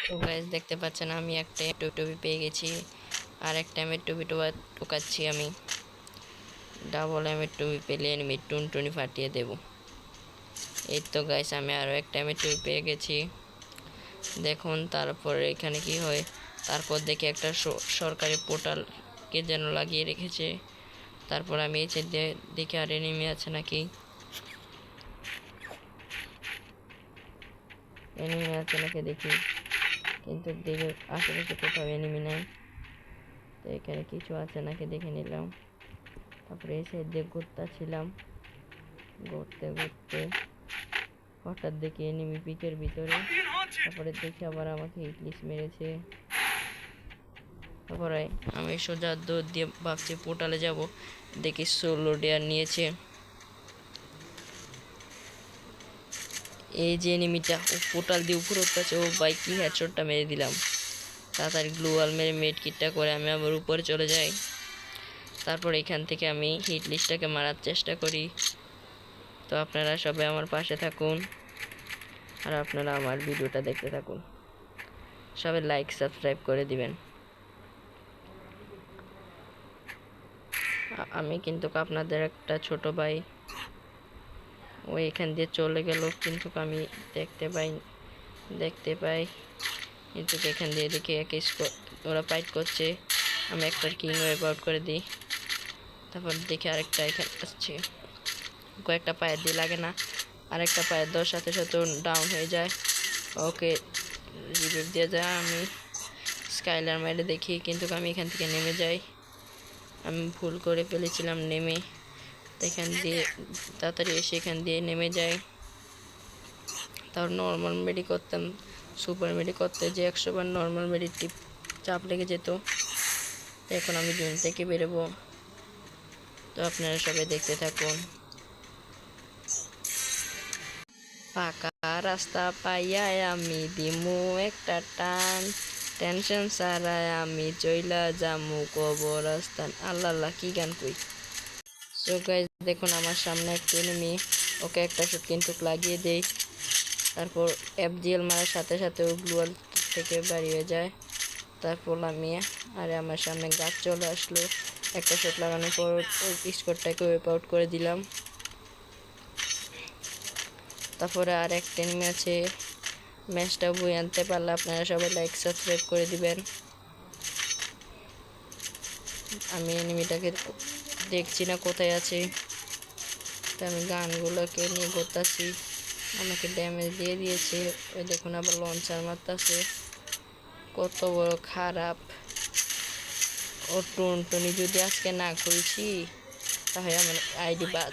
তো গাইস দেখতে পাচ্ছেন আমি একটা টুবি পেয়ে গেছি, আর একটা এমের টুবি টোকাচ্ছি আমি। ডাবল এমের টুবি পেলে এনিমি টুনটুনি ফাটিয়ে দেব। এই তো গাইস আমি আরও একটা এমের টুবি পেয়ে গেছি, দেখুন। তারপরে এখানে কি হয়, তারপর দেখি একটা সরকারি পোর্টাল কে যেন লাগিয়ে রেখেছে। তারপর আমি এই সাইড দিয়ে দেখি আর এনিমি আছে নাকি, দেখি, কিন্তু দেখে আশেপাশে কোথাও এনিমি নাই। তো এখানে কিছু আছে নাকি দেখে নিলাম। তারপরে এই সাইড দিয়ে ঘুরতেছিলাম, ঘুরতে ঘুরতে হঠাৎ দেখি এনিমি পিকের ভিতরে। তারপরে দেখি আবার আমাকে হিটলিস্ট মেরেছে। তারপরে আমি সোজা দৌড় দিয়ে ভাবছি পোর্টালে যাব, দেখি সোলো ডেয়ার নিয়েছে। এই যে এনিমিটা ও পোর্টাল দিয়ে উপরে উঠতেছে, ও ভাই কি হেডশটটা মেরে দিলাম। তাড়াতাড়ি গ্লুয়াল মেরে মেড কিটটা করে আমি আবার উপরে চলে যাই। তারপর এখান থেকে আমি হিট লিস্টটাকে মারার চেষ্টা করি। তো আপনারা সবাই আমার পাশে থাকুন, আর আপনারা আমার ভিডিওটা দেখতে থাকুন। সবাই লাইক সাবস্ক্রাইব করে দিবেন। আমি কিন্তু আপনাদের একটা ছোট ভাই, ও এখান দিয়ে চলে গেল, কিন্তু আমি দেখতে পাই কিন্তু এখান দিয়ে দেখি ওরা ফাইট করছে। আমি একটা কিং ওয়েব আউট করে দিই। তারপর দেখি আরেকটা এখানে আসছে, কয়েকটা পায়ের দিয়ে লাগে না, আরেকটা পায়ের দেওয়ার সাথে সাথে ডাউন হয়ে যায়। ওকে রিভিভ দিয়ে যায়। আমি স্কাইলার মেরে দেখি, কিন্তু আমি এখান থেকে নেমে যাই। আমি ভুল করে ফেলেছিলাম নেমে, এখান দিয়ে তাড়াতাড়ি এসে এখান দিয়ে নেমে যাই। তারপর নর্মাল মেডি করতাম, সুপার মেডি করতে যে 100 বার নর্মাল মেডি চাপ লেগে যেত। এখন আমি জুন থেকে বেরোবো, তো আপনারা সবাই দেখতে থাকুন। ফাঁকা রাস্তা পাইয়া আমি দিমু একটা টান, টেনশন ছাড়াই আমি চইলা যামু কবরস্থান। আল্লাহ আল্লাহ কি গান কই। সো গাইস দেখুন আমার সামনে একটা এনিমি, ওকে একটা শট কিন্তু লাগিয়ে দেই। তারপর এফজিএল মারার সাথে সাথে ও গ্লুয়াল থেকে বেরিয়ে যায়। তারপর আমি আমার সামনে গাছ চলে আসলো, একটা শট লাগানোর পর ওই স্কোরটাকে ওয়েপ আউট করে দিলাম। তারপরে আর একটা এনিমি আছে। ম্যাচটা বই আনতে পারলে আপনারা সবাই লাইক সাবস্ক্রাইব করে দিবেন। আমি এনিমিটাকে দেখছি না কোথায় আছে, তো আমি গানগুলোকে নিয়ে ঘুরতেছি। আমাকে ড্যামেজ দিয়ে দিয়েছে, ওই দেখুন আবার লঞ্চার মারতেছে, কত বড় খারাপ। ও টুনটুনি যদি আজকে না খুলছি তাহলে আমার আইডি বাদ।